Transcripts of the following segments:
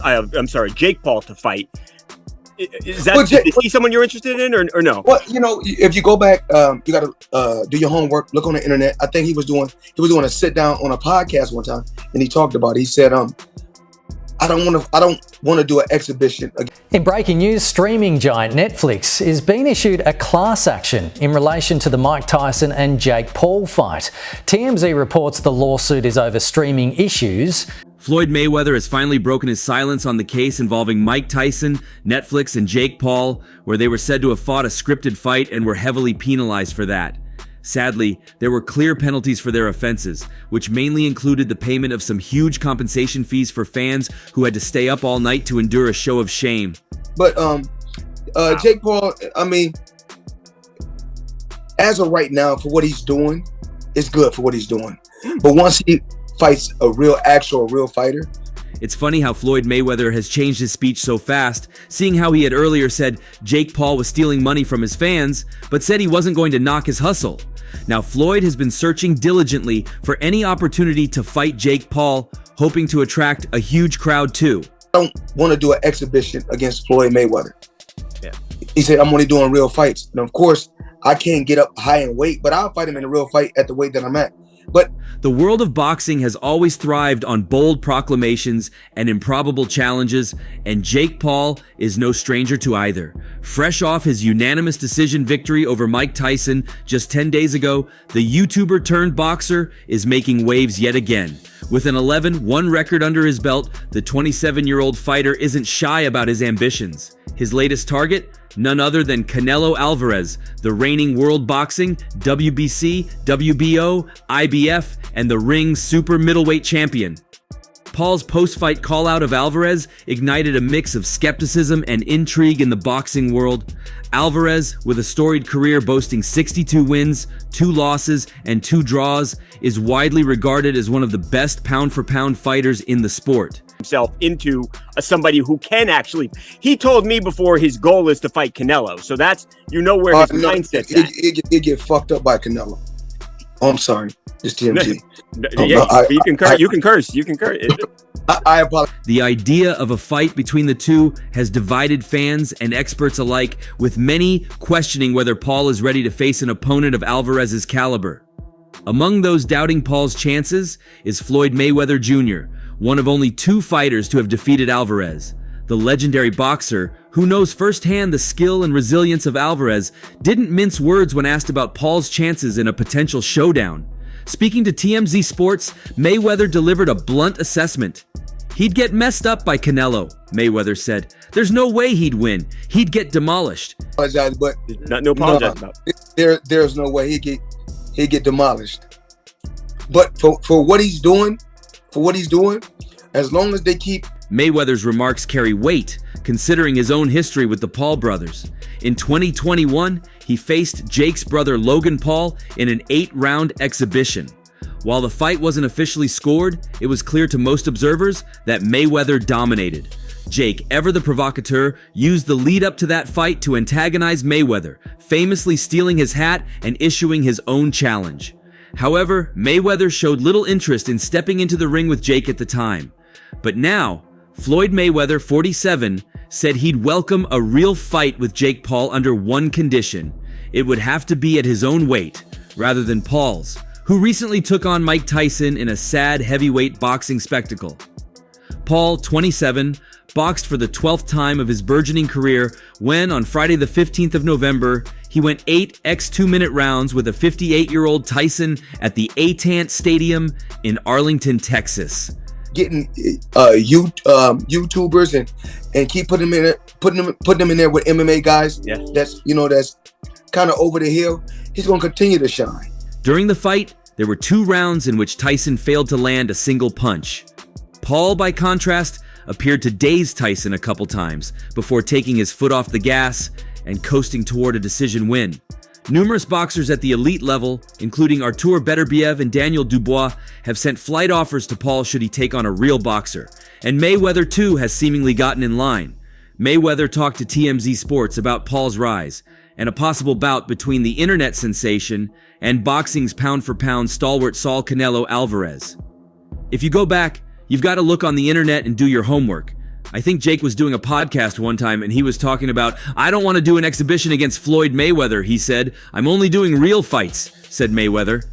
I'm sorry, Jake Paul to fight. Is he someone you're interested in or no? Well, if you go back, you got to do your homework, look on the internet. I think he was doing a sit down on a podcast one time, and he talked about it. He said, I don't want to do an exhibition again. In breaking news, streaming giant Netflix is being issued a class action in relation to the Mike Tyson and Jake Paul fight. TMZ reports the lawsuit is over streaming issues. Floyd Mayweather has finally broken his silence on the case involving Mike Tyson, Netflix, and Jake Paul, where they were said to have fought a scripted fight and were heavily penalized for that. Sadly, there were clear penalties for their offenses, which mainly included the payment of some huge compensation fees for fans who had to stay up all night to endure a show of shame. But Jake Paul, as of right now, for what he's doing, it's good for what he's doing. But once he fights a real fighter. It's funny how Floyd Mayweather has changed his speech so fast, seeing how he had earlier said Jake Paul was stealing money from his fans, but said he wasn't going to knock his hustle. Now Floyd has been searching diligently for any opportunity to fight Jake Paul, hoping to attract a huge crowd too. I don't want to do an exhibition against Floyd Mayweather. Yeah. He said, I'm only doing real fights. And of course, I can't get up high in weight, but I'll fight him in a real fight at the weight that I'm at. But the world of boxing has always thrived on bold proclamations and improbable challenges, and Jake Paul is no stranger to either. Fresh off his unanimous decision victory over Mike Tyson just 10 days ago, the YouTuber turned boxer is making waves yet again. With an 11-1 record under his belt, the 27-year-old fighter isn't shy about his ambitions. His latest target? None other than Canelo Alvarez, the reigning world boxing, WBC, WBO, IBF, and the Ring super middleweight champion. Paul's post-fight call-out of Alvarez ignited a mix of skepticism and intrigue in the boxing world. Alvarez, with a storied career boasting 62 wins, 2 losses, and 2 draws, is widely regarded as one of the best pound-for-pound fighters in the sport. Himself into somebody who can actually. He told me before his goal is to fight Canelo, so that's where his mindset's at. It get fucked up by Canelo. Oh, I'm sorry, it's TMZ. You can curse. I apologize. The idea of a fight between the two has divided fans and experts alike, with many questioning whether Paul is ready to face an opponent of Alvarez's caliber. Among those doubting Paul's chances is Floyd Mayweather Jr., one of only 2 fighters to have defeated Alvarez. The legendary boxer, who knows firsthand the skill and resilience of Alvarez, didn't mince words when asked about Paul's chances in a potential showdown. Speaking to TMZ Sports, Mayweather delivered a blunt assessment. He'd get messed up by Canelo, Mayweather said. There's no way he'd win. He'd get demolished. Apologize, but no apologize about. There's no way he'd get demolished. But for what he's doing, as long as they keep. Mayweather's remarks carry weight, considering his own history with the Paul brothers. In 2021, he faced Jake's brother Logan Paul in an 8-round exhibition. While the fight wasn't officially scored, it was clear to most observers that Mayweather dominated. Jake, ever the provocateur, used the lead up to that fight to antagonize Mayweather, famously stealing his hat and issuing his own challenge. However, Mayweather showed little interest in stepping into the ring with Jake at the time. But now, Floyd Mayweather, 47, said he'd welcome a real fight with Jake Paul under one condition. It would have to be at his own weight, rather than Paul's, who recently took on Mike Tyson in a sad heavyweight boxing spectacle. Paul, 27, boxed for the 12th time of his burgeoning career when, on Friday the 15th of November, he went 8 2-minute rounds with a 58-year-old Tyson at the Atant Stadium in Arlington, Texas. Getting YouTubers and keep putting them in there with MMA guys. Yeah. That's kind of over the hill. He's going to continue to shine. During the fight, there were 2 rounds in which Tyson failed to land a single punch. Paul, by contrast, appeared to daze Tyson a couple times before taking his foot off the gas and coasting toward a decision win. Numerous boxers at the elite level, including Artur Beterbiev and Daniel Dubois, have sent flight offers to Paul should he take on a real boxer. And Mayweather, too, has seemingly gotten in line. Mayweather talked to TMZ Sports about Paul's rise and a possible bout between the internet sensation and boxing's pound-for-pound stalwart Saul Canelo Alvarez. If you go back, you've got to look on the internet and do your homework. I think Jake was doing a podcast one time and he was talking about, I don't want to do an exhibition against Floyd Mayweather, he said. I'm only doing real fights, said Mayweather.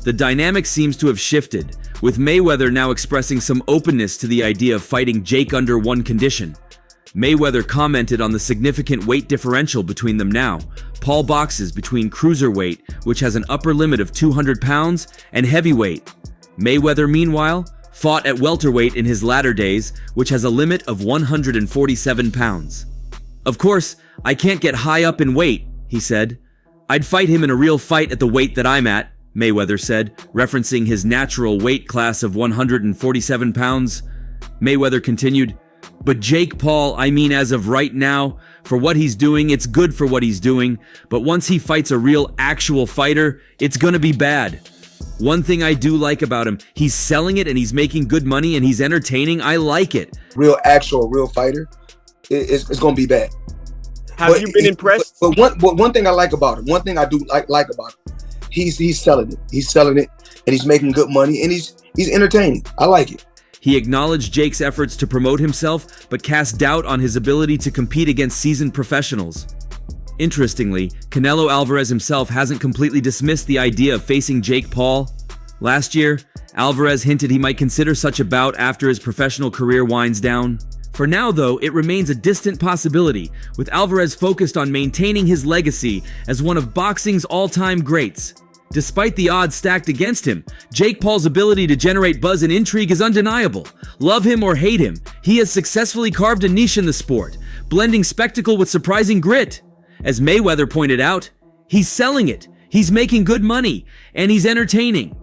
The dynamic seems to have shifted, with Mayweather now expressing some openness to the idea of fighting Jake under one condition. Mayweather commented on the significant weight differential between them now. Paul boxes between cruiserweight, which has an upper limit of 200 pounds, and heavyweight. Mayweather, meanwhile, fought at welterweight in his latter days, which has a limit of 147 pounds. Of course, I can't get high up in weight, he said. I'd fight him in a real fight at the weight that I'm at, Mayweather said, referencing his natural weight class of 147 pounds. Mayweather continued, but Jake Paul, I mean, as of right now, for what he's doing, it's good for what he's doing, but once he fights a real actual fighter, it's gonna be bad. One thing I do like about him, he's selling it and he's making good money and he's entertaining. I like it. Real fighter, it's gonna be bad. Have you been impressed? But one thing I like about him, one thing I do like about him, he's selling it. He's selling it, and he's making good money, and he's entertaining. I like it. He acknowledged Jake's efforts to promote himself, but cast doubt on his ability to compete against seasoned professionals. Interestingly, Canelo Alvarez himself hasn't completely dismissed the idea of facing Jake Paul. Last year, Alvarez hinted he might consider such a bout after his professional career winds down. For now, though, it remains a distant possibility, with Alvarez focused on maintaining his legacy as one of boxing's all-time greats. Despite the odds stacked against him, Jake Paul's ability to generate buzz and intrigue is undeniable. Love him or hate him, he has successfully carved a niche in the sport, blending spectacle with surprising grit. As Mayweather pointed out, he's selling it, he's making good money, and he's entertaining.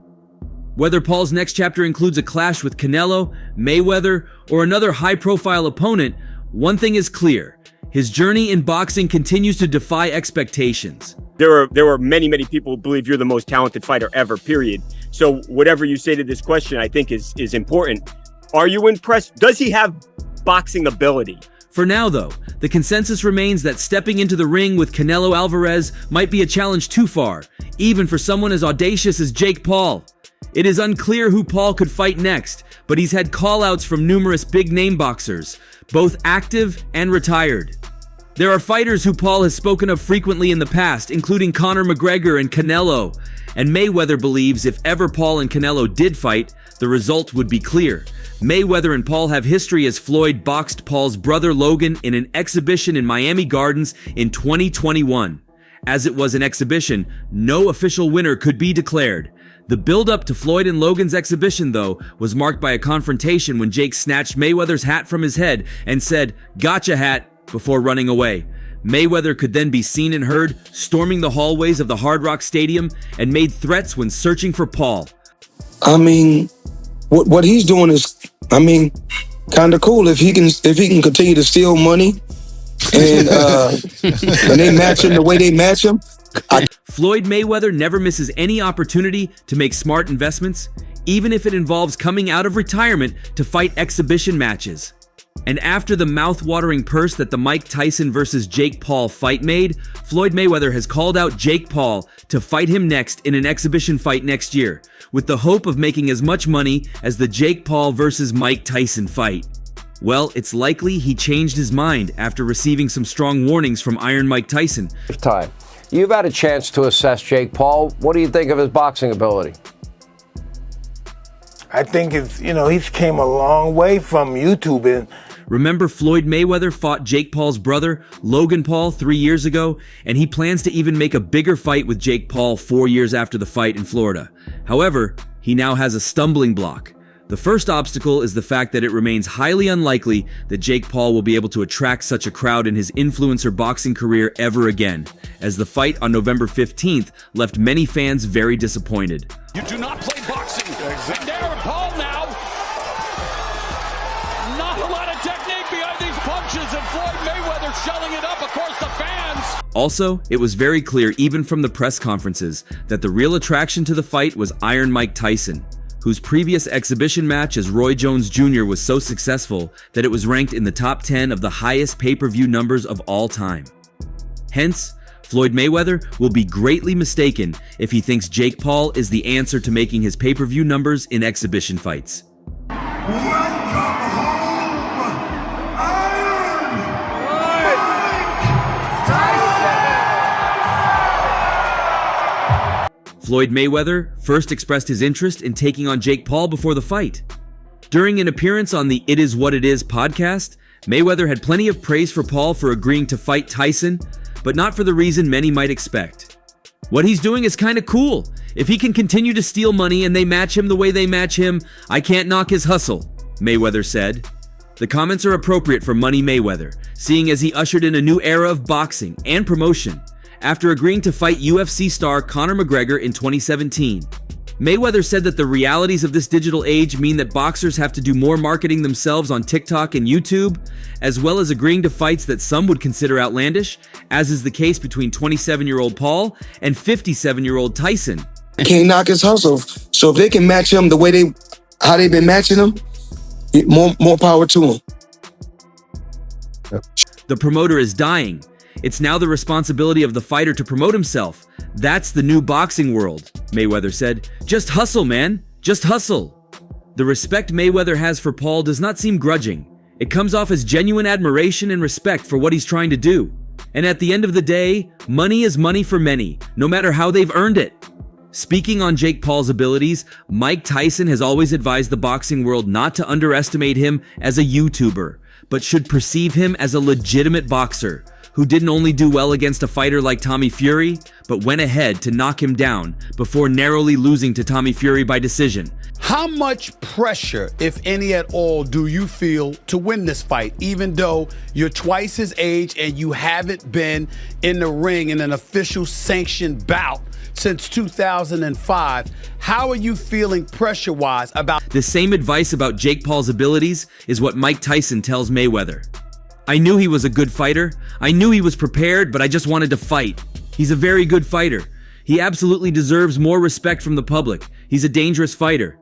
Whether Paul's next chapter includes a clash with Canelo, Mayweather, or another high-profile opponent, one thing is clear. His journey in boxing continues to defy expectations. There are many people who believe you're the most talented fighter ever, period. So whatever you say to this question, I think is important. Are you impressed? Does he have boxing ability? For now, though, the consensus remains that stepping into the ring with Canelo Alvarez might be a challenge too far, even for someone as audacious as Jake Paul. It is unclear who Paul could fight next, but he's had call-outs from numerous big-name boxers, both active and retired. There are fighters who Paul has spoken of frequently in the past, including Conor McGregor and Canelo, and Mayweather believes if ever Paul and Canelo did fight, the result would be clear. Mayweather and Paul have history as Floyd boxed Paul's brother Logan in an exhibition in Miami Gardens in 2021. As it was an exhibition, no official winner could be declared. The build-up to Floyd and Logan's exhibition, though, was marked by a confrontation when Jake snatched Mayweather's hat from his head and said, "Gotcha, hat," before running away. Mayweather could then be seen and heard storming the hallways of the Hard Rock Stadium and made threats when searching for Paul. I mean, what he's doing is, kind of cool. If he can continue to steal money and they match him the way they match him. Floyd Mayweather never misses any opportunity to make smart investments, even if it involves coming out of retirement to fight exhibition matches. And after the mouth-watering purse that the Mike Tyson versus Jake Paul fight made, Floyd Mayweather has called out Jake Paul to fight him next in an exhibition fight next year, with the hope of making as much money as the Jake Paul versus Mike Tyson fight. Well, it's likely he changed his mind after receiving some strong warnings from Iron Mike Tyson. Time. You've had a chance to assess Jake Paul. What do you think of his boxing ability? I think he's came a long way from YouTube. And remember, Floyd Mayweather fought Jake Paul's brother, Logan Paul, 3 years ago, and he plans to even make a bigger fight with Jake Paul 4 years after the fight in Florida. However, he now has a stumbling block. The first obstacle is the fact that it remains highly unlikely that Jake Paul will be able to attract such a crowd in his influencer boxing career ever again, as the fight on November 15th left many fans very disappointed. You do not play boxing. And there, Paul now. Not a lot of technique behind these punches, and Floyd Mayweather shelling it up, of course, the fans. Also, it was very clear even from the press conferences that the real attraction to the fight was Iron Mike Tyson, whose previous exhibition match as Roy Jones Jr. was so successful that it was ranked in the top 10 of the highest pay-per-view numbers of all time. Hence, Floyd Mayweather will be greatly mistaken if he thinks Jake Paul is the answer to making his pay-per-view numbers in exhibition fights. Floyd Mayweather first expressed his interest in taking on Jake Paul before the fight. During an appearance on the It Is What It Is podcast, Mayweather had plenty of praise for Paul for agreeing to fight Tyson, but not for the reason many might expect. What he's doing is kind of cool. If he can continue to steal money and they match him the way they match him, I can't knock his hustle, Mayweather said. The comments are appropriate for Money Mayweather, seeing as he ushered in a new era of boxing and promotion after agreeing to fight UFC star Conor McGregor in 2017. Mayweather said that the realities of this digital age mean that boxers have to do more marketing themselves on TikTok and YouTube, as well as agreeing to fights that some would consider outlandish, as is the case between 27-year-old Paul and 57-year-old Tyson. Can't knock his hustle. So if they can match him the way how they've been matching him, more power to him. The promoter is dying. It's now the responsibility of the fighter to promote himself. That's the new boxing world, Mayweather said. Just hustle, man. Just hustle. The respect Mayweather has for Paul does not seem grudging. It comes off as genuine admiration and respect for what he's trying to do. And at the end of the day, money is money for many, no matter how they've earned it. Speaking on Jake Paul's abilities, Mike Tyson has always advised the boxing world not to underestimate him as a YouTuber, but should perceive him as a legitimate boxer who didn't only do well against a fighter like Tommy Fury, but went ahead to knock him down before narrowly losing to Tommy Fury by decision. How much pressure, if any at all, do you feel to win this fight, even though you're twice his age and you haven't been in the ring in an official sanctioned bout since 2005? How are you feeling pressure-wise about... The same advice about Jake Paul's abilities is what Mike Tyson tells Mayweather. I knew he was a good fighter. I knew he was prepared, but I just wanted to fight. He's a very good fighter. He absolutely deserves more respect from the public. He's a dangerous fighter.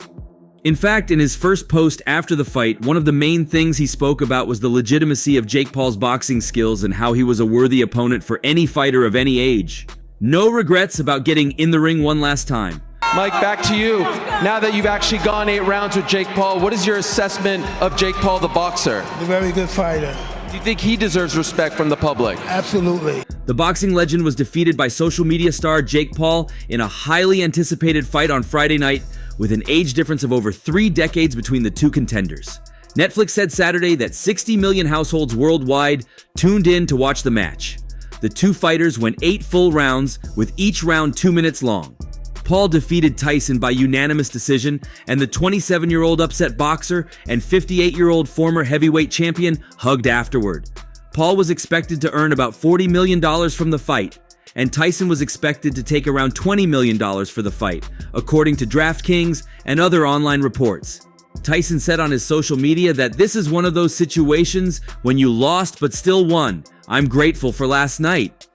In fact, in his first post after the fight, one of the main things he spoke about was the legitimacy of Jake Paul's boxing skills and how he was a worthy opponent for any fighter of any age. No regrets about getting in the ring one last time. Mike, back to you. Now that you've actually gone 8 rounds with Jake Paul, what is your assessment of Jake Paul, the boxer? He's a very good fighter. Do you think he deserves respect from the public? Absolutely. The boxing legend was defeated by social media star Jake Paul in a highly anticipated fight on Friday night with an age difference of over 3 decades between the two contenders. Netflix said Saturday that 60 million households worldwide tuned in to watch the match. The two fighters went 8 full rounds, with each round 2 minutes long. Paul defeated Tyson by unanimous decision, and the 27-year-old upset boxer and 58-year-old former heavyweight champion hugged afterward. Paul was expected to earn about $40 million from the fight, and Tyson was expected to take around $20 million for the fight, according to DraftKings and other online reports. Tyson said on his social media that this is one of those situations when you lost but still won. I'm grateful for last night.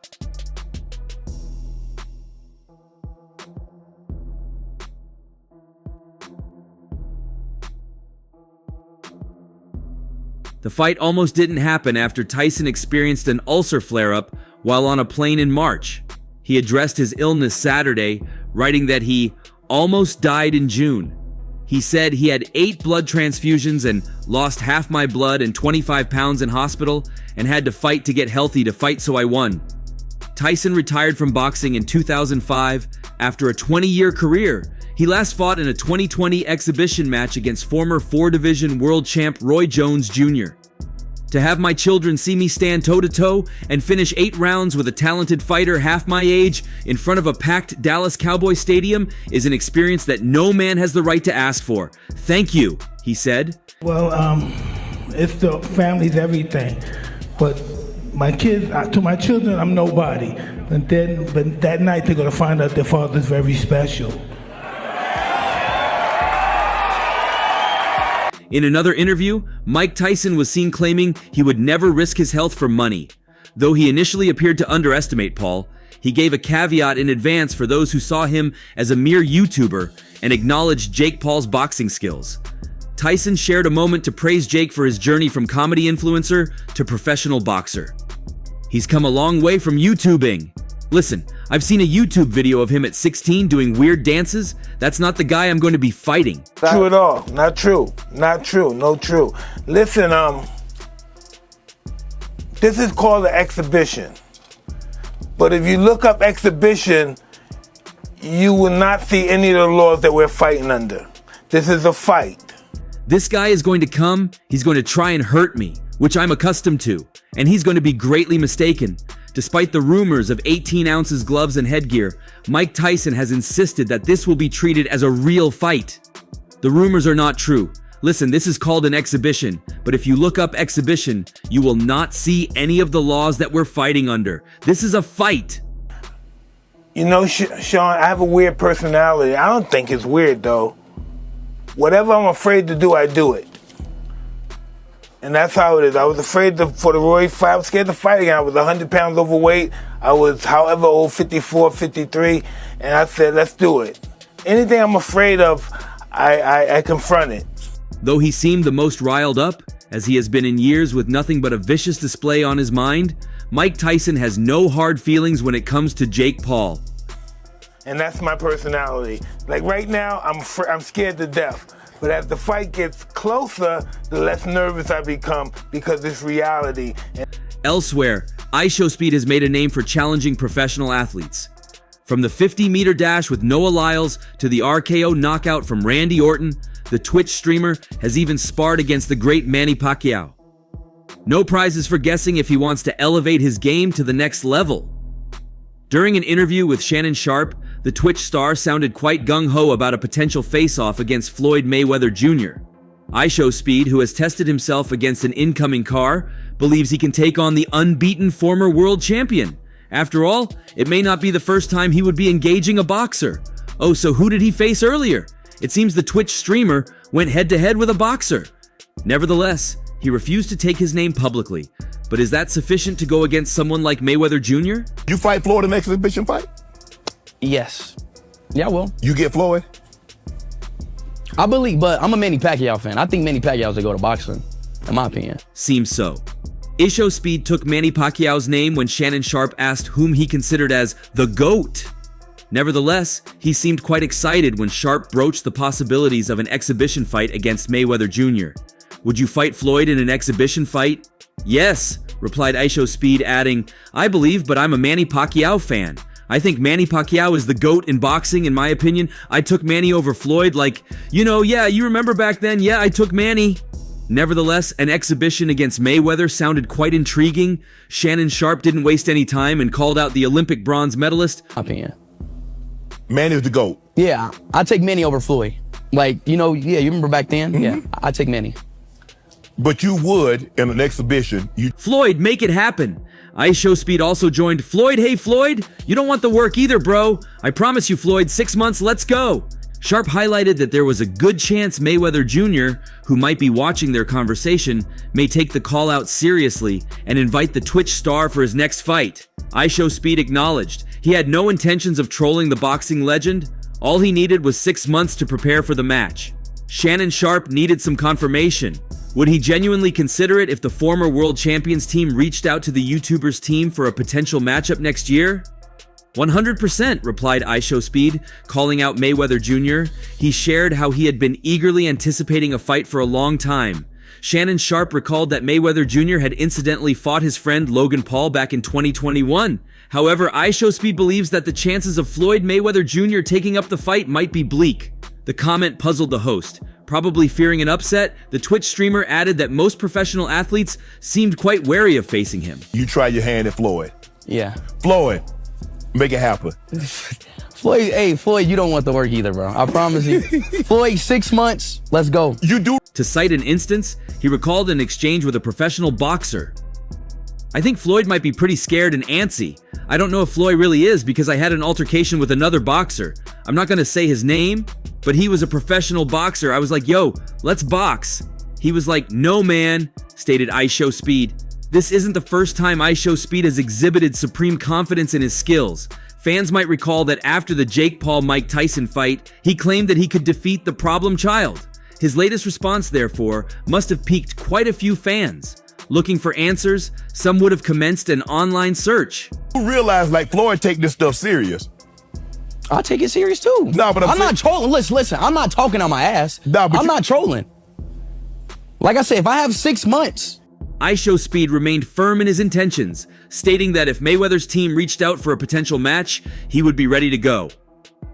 The fight almost didn't happen after Tyson experienced an ulcer flare-up while on a plane in March. He addressed his illness Saturday, writing that he almost died in June. He said he had 8 blood transfusions and lost half my blood and 25 pounds in hospital and had to fight to get healthy to fight, so I won. Tyson retired from boxing in 2005 after a 20-year career. He last fought in a 2020 exhibition match against former 4-division world champ Roy Jones Jr. To have my children see me stand toe-to-toe and finish 8 rounds with a talented fighter half my age in front of a packed Dallas Cowboys stadium is an experience that no man has the right to ask for. Thank you, he said. Well, it's the family's everything. But my kids, to my children, I'm nobody. But that night they're gonna find out their father's very special. In another interview, Mike Tyson was seen claiming he would never risk his health for money. Though he initially appeared to underestimate Paul, he gave a caveat in advance for those who saw him as a mere YouTuber and acknowledged Jake Paul's boxing skills. Tyson shared a moment to praise Jake for his journey from comedy influencer to professional boxer. He's come a long way from YouTubing. Listen, I've seen a YouTube video of him at 16 doing weird dances. That's not the guy I'm going to be fighting. True at all. Not true. Not true. No true. Listen, this is called an exhibition. But if you look up exhibition, you will not see any of the laws that we're fighting under. This is a fight. This guy is going to come, he's going to try and hurt me, which I'm accustomed to, and he's going to be greatly mistaken. Despite the rumors of 18 ounces gloves and headgear, Mike Tyson has insisted that this will be treated as a real fight. The rumors are not true. Listen, this is called an exhibition, but if you look up exhibition, you will not see any of the laws that we're fighting under. This is a fight. You know, Sean, I have a weird personality. I don't think it's weird, though. Whatever I'm afraid to do, I do it. And that's how it is. I was afraid for the Roy fight. I was scared to fight again. I was 100 pounds overweight. I was however old, 54, 53. And I said, let's do it. Anything I'm afraid of, I confront it. Though he seemed the most riled up, as he has been in years with nothing but a vicious display on his mind, Mike Tyson has no hard feelings when it comes to Jake Paul. And that's my personality. Like right now, I'm scared to death. But as the fight gets closer, the less nervous I become because it's reality. Elsewhere, IShowSpeed has made a name for challenging professional athletes. From the 50-meter dash with Noah Lyles to the RKO knockout from Randy Orton, the Twitch streamer has even sparred against the great Manny Pacquiao. No prizes for guessing if he wants to elevate his game to the next level. During an interview with Shannon Sharpe, the Twitch star sounded quite gung-ho about a potential face-off against Floyd Mayweather Jr. IShowSpeed, who has tested himself against an incoming car, believes he can take on the unbeaten former world champion. After all, it may not be the first time he would be engaging a boxer. Oh, so who did he face earlier? It seems the Twitch streamer went head-to-head with a boxer. Nevertheless, he refused to take his name publicly. But is that sufficient to go against someone like Mayweather Jr.? You fight Floyd in an exhibition fight? Yes. Yeah, I will. You get Floyd? I believe, but I'm a Manny Pacquiao fan. I think Manny Pacquiao should go to boxing, in my opinion. Seems so. IShowSpeed took Manny Pacquiao's name when Shannon Sharpe asked whom he considered as the GOAT. Nevertheless, he seemed quite excited when Sharpe broached the possibilities of an exhibition fight against Mayweather Jr. Would you fight Floyd in an exhibition fight? Yes, replied IShowSpeed, adding, I believe, but I'm a Manny Pacquiao fan. I think Manny Pacquiao is the GOAT in boxing, in my opinion. I took Manny over Floyd, yeah, you remember back then? Yeah, I took Manny. Nevertheless, an exhibition against Mayweather sounded quite intriguing. Shannon Sharpe didn't waste any time and called out the Olympic bronze medalist. Opinion. Manny is the GOAT. Yeah, I take Manny over Floyd. You remember back then? Mm-hmm. Yeah, I take Manny. But you would, in an exhibition, Floyd, make it happen. IShowSpeed also joined Floyd. Hey, Floyd, you don't want the work either, bro. I promise you, Floyd, 6 months, let's go. Sharpe highlighted that there was a good chance Mayweather Jr., who might be watching their conversation, may take the call out seriously and invite the Twitch star for his next fight. IShowSpeed acknowledged he had no intentions of trolling the boxing legend. All he needed was 6 months to prepare for the match. Shannon Sharpe needed some confirmation. Would he genuinely consider it if the former world champions team reached out to the YouTuber's team for a potential matchup next year? 100%, replied IShowSpeed, calling out Mayweather Jr. He shared how he had been eagerly anticipating a fight for a long time. Shannon Sharpe recalled that Mayweather Jr. had incidentally fought his friend Logan Paul back in 2021. However, IShowSpeed believes that the chances of Floyd Mayweather Jr. taking up the fight might be bleak. The comment puzzled the host. Probably fearing an upset, the Twitch streamer added that most professional athletes seemed quite wary of facing him. You try your hand at Floyd. Yeah. Floyd, make it happen. Floyd, you don't want the work either, bro. I promise you. Floyd, 6 months, let's go. You do. To cite an instance, he recalled an exchange with a professional boxer. I think Floyd might be pretty scared and antsy. I don't know if Floyd really is because I had an altercation with another boxer. I'm not gonna say his name, but he was a professional boxer. I was like, yo, let's box. He was like, no man, stated IShowSpeed. This isn't the first time IShowSpeed has exhibited supreme confidence in his skills. Fans might recall that after the Jake Paul-Mike Tyson fight, he claimed that he could defeat the problem child. His latest response, therefore, must have piqued quite a few fans. Looking for answers, some would have commenced an online search. You realize, like, Floyd take this stuff serious. I take it serious too. No, but I'm not trolling. Listen, I'm not talking on my ass. No, but I'm not trolling. Like I said, if I have 6 months. IShowSpeed remained firm in his intentions, stating that if Mayweather's team reached out for a potential match, he would be ready to go.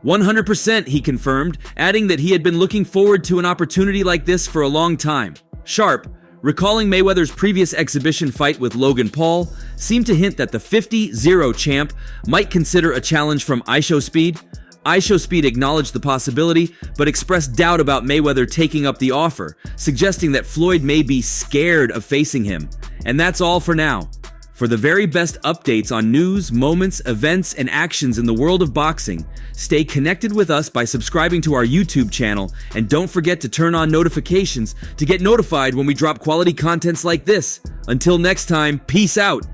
100% he confirmed, adding that he had been looking forward to an opportunity like this for a long time. Sharp, recalling Mayweather's previous exhibition fight with Logan Paul, seemed to hint that the 50-0 champ might consider a challenge from IShowSpeed. IShowSpeed acknowledged the possibility, but expressed doubt about Mayweather taking up the offer, suggesting that Floyd may be scared of facing him. And that's all for now. For the very best updates on news, moments, events, and actions in the world of boxing, stay connected with us by subscribing to our YouTube channel, and don't forget to turn on notifications to get notified when we drop quality contents like this. Until next time, peace out.